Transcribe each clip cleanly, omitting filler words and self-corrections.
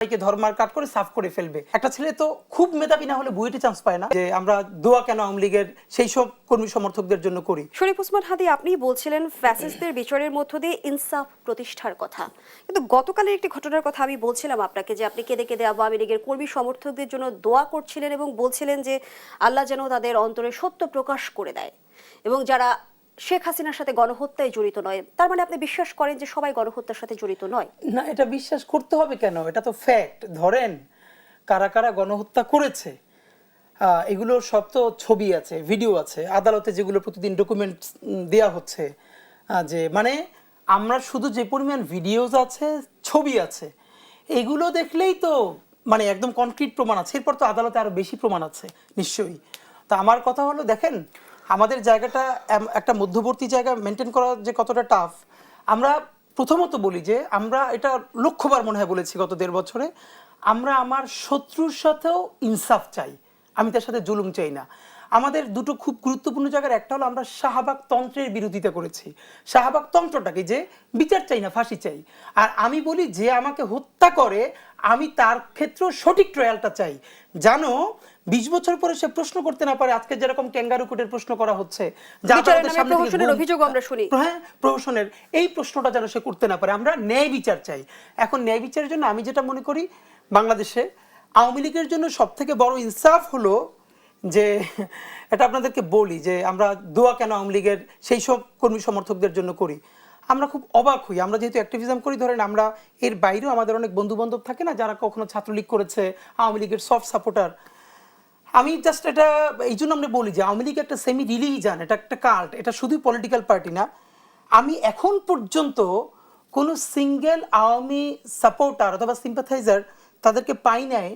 ধর্মার কাট করে সাফ করে ফেলবে। একটা ছেলে তো খুব মেধাবী না হলে বুয়েটে চান্স পায় না। যে আমরা দোয়া কেন আওয়ামী লীগের সেই সব কর্মী সমর্থকদের জন্য করি। শরীফ ওসমান হাদী, আপনি বলছিলেন ফ্যাসিস্টদের বিচারের মধ্য দিয়ে ইনসাফ প্রতিষ্ঠার কথা, কিন্তু গতকালের একটি ঘটনার কথা আমি বলছিলাম আপনাকে, যে আপনি কেঁদে কেঁদে আওয়ামী লীগের কর্মী সমর্থকদের জন্য দোয়া করছিলেন এবং বলছিলেন যে আল্লাহ যেন তাদের অন্তরে সত্য প্রকাশ করে দেয় এবং যারা শেখ হাসিনার সাথে গণহত্যায় জড়িত নয়। তার মানে আপনি বিশ্বাস করেন যে সবাই গণহত্যার সাথে জড়িত নয়? না, এটা বিশ্বাস করতে হবে কেন? এটা তো ফ্যাক্ট। ধরেন কারা কারা গণহত্যা করেছে এগুলোর সব তো ছবি আছে, ভিডিও আছে, আদালতে যেগুলো প্রতিদিন ডকুমেন্ট দেয়া হচ্ছে। যে মানে আমরা শুধু যে পরিমাণ ভিডিওজ আছে, ছবি আছে, এগুলো দেখলেই তো মানে একদম কনক্রিট প্রমাণ আছে। এরপর তো আদালতে আরো বেশি প্রমাণ আছে নিশ্চয়ই। তা আমার কথা হলো, দেখেন আমাদের জায়গাটা একটা মধ্যবর্তী জায়গা মেনটেন করা যে কতটা টাফ। আমরা প্রথমত বলি যে আমরা এটা লক্ষ্যবার মনে হয় বলেছি গত 1.5 বছরে, আমরা আমার শত্রুর সাথেও ইনসাফ চাই, আমি তার সাথে জুলুম চাই না। আমাদের দুটো খুব গুরুত্বপূর্ণ জায়গার একটা হলো আমরা শাহবাগ তন্ত্রের বিরোধিতা করেছি। শাহবাগ তন্ত্রটাকে যে বিচার চাই না, ফাঁসি চাই। আর আমি বলি যে আমাকে হত্যা করে আমি তার ক্ষেত্রে সঠিক ট্রায়ালটা চাই, জানো 20 বছর পরে সে প্রশ্ন করতে না পারে। আজকে যেরকম ক্যাঙ্গারু কোর্টের প্রশ্ন করা হচ্ছে, অভিযোগ আমরা শুনি, হ্যাঁ প্রহসনের, এই প্রশ্নটা যেন সে করতে না পারে। আমরা ন্যায় বিচার চাই। এখন ন্যায় বিচারের জন্য আমি যেটা মনে করি, বাংলাদেশে আওয়ামী লীগের জন্য সব থেকে বড় ইনসাফ হলো যে, এটা আপনাদেরকে বলি যে আমরা দোয়া কেন আওয়ামী লীগের সেই সব কর্মী সমর্থকদের জন্য করি। আমরা খুব অবাক হই, আমরা যেহেতু অ্যাক্টিভিজম করি, ধরেন আমরা এর বাইরেও আমাদের অনেক বন্ধু বান্ধব থাকে না যারা কখনো ছাত্রলীগ করেছে, আওয়ামী লীগের সফট সাপোর্টার। আমি জাস্ট এটা এই জন্য আমরা বলি যে আওয়ামী লীগ একটা সেমি রিলিজিয়ান, এটা একটা কাল্ট, এটা শুধু পলিটিক্যাল পার্টি না। আমি এখন পর্যন্ত কোনো সিঙ্গেল আওয়ামী সাপোর্টার অথবা সিম্পাথাইজার তাদেরকে পাই নাই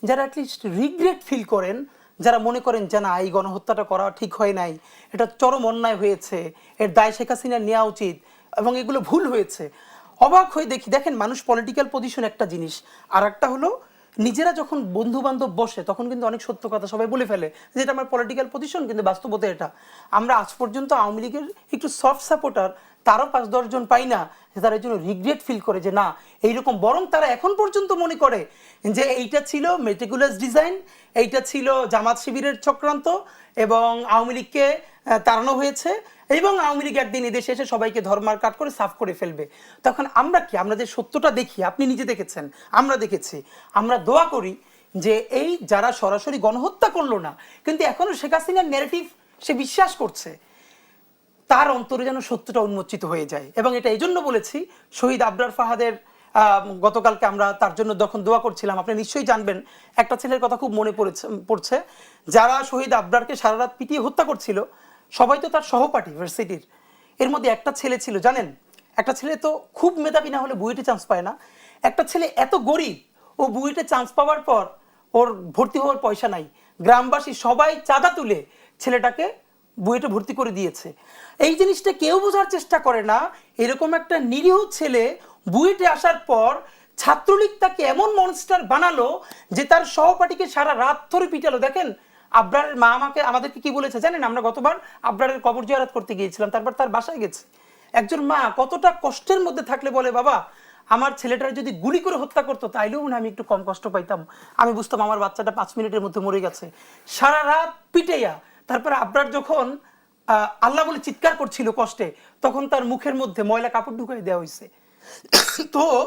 যারা অ্যাটলিস্ট রিগ্রেট ফিল করেন, যারা মনে করেন যে না এই গণহত্যাটা করা ঠিক হয় নাই, এটা চরম অন্যায় হয়েছে, এর দায় শেখ হাসিনার নেওয়া উচিত এবং এগুলো ভুল হয়েছে। অবাক হয়ে দেখি, দেখেন মানুষ পলিটিক্যাল পজিশন একটা জিনিস, আর একটা হলো নিজেরা যখন বন্ধু বান্ধব বসে তখন কিন্তু অনেক সত্য কথা সবাই বলে ফেলে যে এটা আমার পলিটিক্যাল পজিশন, কিন্তু বাস্তবতা এটা। আমরা আজ পর্যন্ত আওয়ামী লীগের একটু সফট সাপোর্টার তারও 5-10 জন পাই না যে তারা এই জন্য রিগ্রেট ফিল করে যে না এইরকম, বরং তারা এখন পর্যন্ত মনে করে যে এইটা ছিল মেটিকুলাস ডিজাইন, এইটা ছিল জামাত শিবিরের চক্রান্ত এবং আওয়ামী লীগকে তাড়ানো হয়েছে এবং আওয়ামী লীগ একদিন এদেশে এসে সবাইকে ধর্মার কাট করে সাফ করে ফেলবে। তখন আমরা কি, আমরা যে সত্যটা দেখি, আপনি নিজে দেখেছেন, আমরা দেখেছি, আমরা দোয়া করি যে এই যারা সরাসরি গণহত্যা করলো না কিন্তু এখনো শেখ হাসিনার ন্যারেটিভ সে বিশ্বাস করছে, তার অন্তরে যেন সত্যটা উন্মোচিত হয়ে যায়। এবং এটা এই জন্য বলেছি, শহীদ আবরার ফাহাদের গতকালকে আমরা তার জন্য যখন দোয়া করছিলাম, আপনি নিশ্চয়ই জানবেন একটা ছেলের কথা খুব মনে পড়ছে, যারা শহীদ আবরারকে সারা রাত পিটিয়ে হত্যা করছিল সবাই তো তার সহপাঠী ভার্সিটির। এর মধ্যে একটা ছেলে ছিল, জানেন একটা ছেলে তো খুব মেধাবী না হলে বুয়েটে চান্স পায় না। একটা ছেলে এত গরিব, ও বুয়েটে চান্স পাওয়ার পর ওর ভর্তি হওয়ার পয়সা নাই, গ্রামবাসী সবাই চাঁদা তুলে ছেলেটাকে বুয়েটে ভর্তি করে দিয়েছে। এই জিনিসটা কেউ বোঝার চেষ্টা করে না, এরকম একটা নিরীহ ছেলে বুয়েটে আসার পর ছাত্রলীগ তাকে এমন মনস্টার বানালো যে তার সহপাঠীকে সারা রাত ধরে পিটালো। দেখেন আবরারের মা আমাদেরকে কি বলেছে জানেন, আমরা গতবার আবরারের কবর জিয়ারত করতে গিয়েছিলাম, তারপর তার বাসায় গেছে। একজন মা কতটা কষ্টের মধ্যে থাকলে বলে, বাবা আমার ছেলেটার যদি গুলি করে হত্যা করতো তাইলেও আমি একটু কম কষ্ট পাইতাম, আমি বুঝতাম আমার বাচ্চাটা 5 মিনিটের মধ্যে মরে গেছে। সারা রাত পিটাইয়া তারপরে আবরার যখন আল্লাহ বলে চিৎকার করছিল কষ্টে, তখন তার মুখের মধ্যে ময়লা কাপড় ঢুকাই দেওয়া হয়েছে। তো